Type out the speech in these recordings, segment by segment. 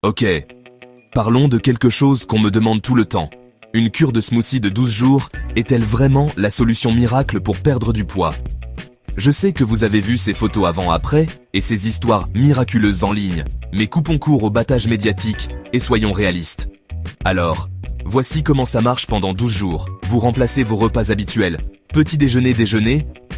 Ok, parlons de quelque chose qu'on me demande tout le temps. Une cure de smoothie de 12 jours est-elle vraiment la solution miracle pour perdre du poids? Je sais que vous avez vu ces photos avant-après et ces histoires miraculeuses en ligne, mais coupons court au battage médiatique et soyons réalistes. Alors, voici comment ça marche pendant 12 jours. Vous remplacez vos repas habituels, petit déjeuner,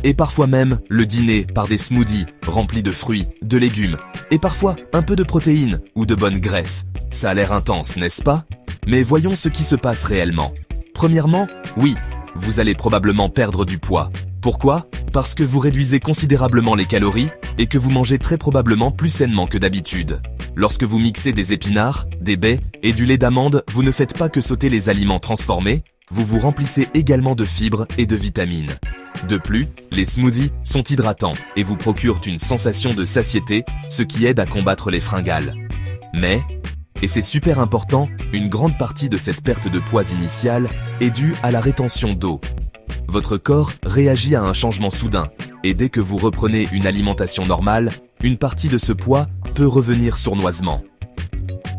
et parfois même le dîner par des smoothies remplis de fruits, de légumes, et parfois un peu de protéines ou de bonne graisse. Ça a l'air intense, n'est-ce pas? Mais voyons ce qui se passe réellement. Premièrement, oui, vous allez probablement perdre du poids. Pourquoi? Parce que vous réduisez considérablement les calories et que vous mangez très probablement plus sainement que d'habitude. Lorsque vous mixez des épinards, des baies et du lait d'amande, vous ne faites pas que sauter les aliments transformés, vous vous remplissez également de fibres et de vitamines. De plus, les smoothies sont hydratants et vous procurent une sensation de satiété, ce qui aide à combattre les fringales. Mais, et c'est super important, une grande partie de cette perte de poids initiale est due à la rétention d'eau. Votre corps réagit à un changement soudain, et dès que vous reprenez une alimentation normale, une partie de ce poids peut revenir sournoisement.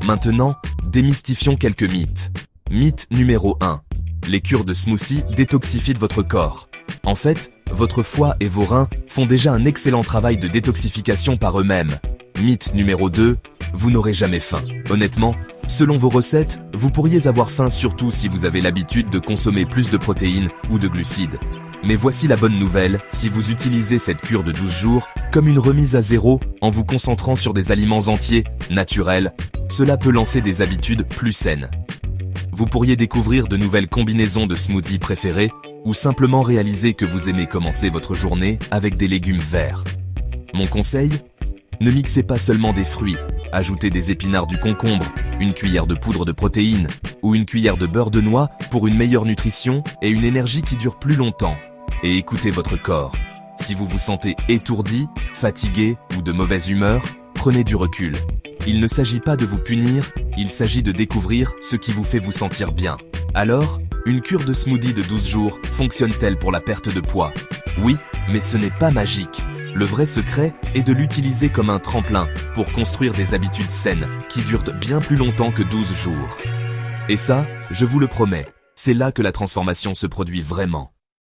Maintenant, démystifions quelques mythes. Mythe numéro 1. Les cures de smoothie détoxifient votre corps. En fait, votre foie et vos reins font déjà un excellent travail de détoxification par eux-mêmes. Mythe numéro 2. Vous n'aurez jamais faim. Honnêtement, selon vos recettes, vous pourriez avoir faim surtout si vous avez l'habitude de consommer plus de protéines ou de glucides. Mais voici la bonne nouvelle, si vous utilisez cette cure de 12 jours comme une remise à zéro en vous concentrant sur des aliments entiers, naturels, cela peut lancer des habitudes plus saines. Vous pourriez découvrir de nouvelles combinaisons de smoothies préférés ou simplement réaliser que vous aimez commencer votre journée avec des légumes verts. Mon conseil? Ne mixez pas seulement des fruits, ajoutez des épinards du concombre, une cuillère de poudre de protéines ou une cuillère de beurre de noix pour une meilleure nutrition et une énergie qui dure plus longtemps. Et écoutez votre corps. Si vous vous sentez étourdi, fatigué ou de mauvaise humeur, prenez du recul. Il ne s'agit pas de vous punir, il s'agit de découvrir ce qui vous fait vous sentir bien. Alors, une cure de smoothie de 12 jours fonctionne-t-elle pour la perte de poids? Oui, mais ce n'est pas magique. Le vrai secret est de l'utiliser comme un tremplin pour construire des habitudes saines qui durent bien plus longtemps que 12 jours. Et ça, je vous le promets, c'est là que la transformation se produit vraiment.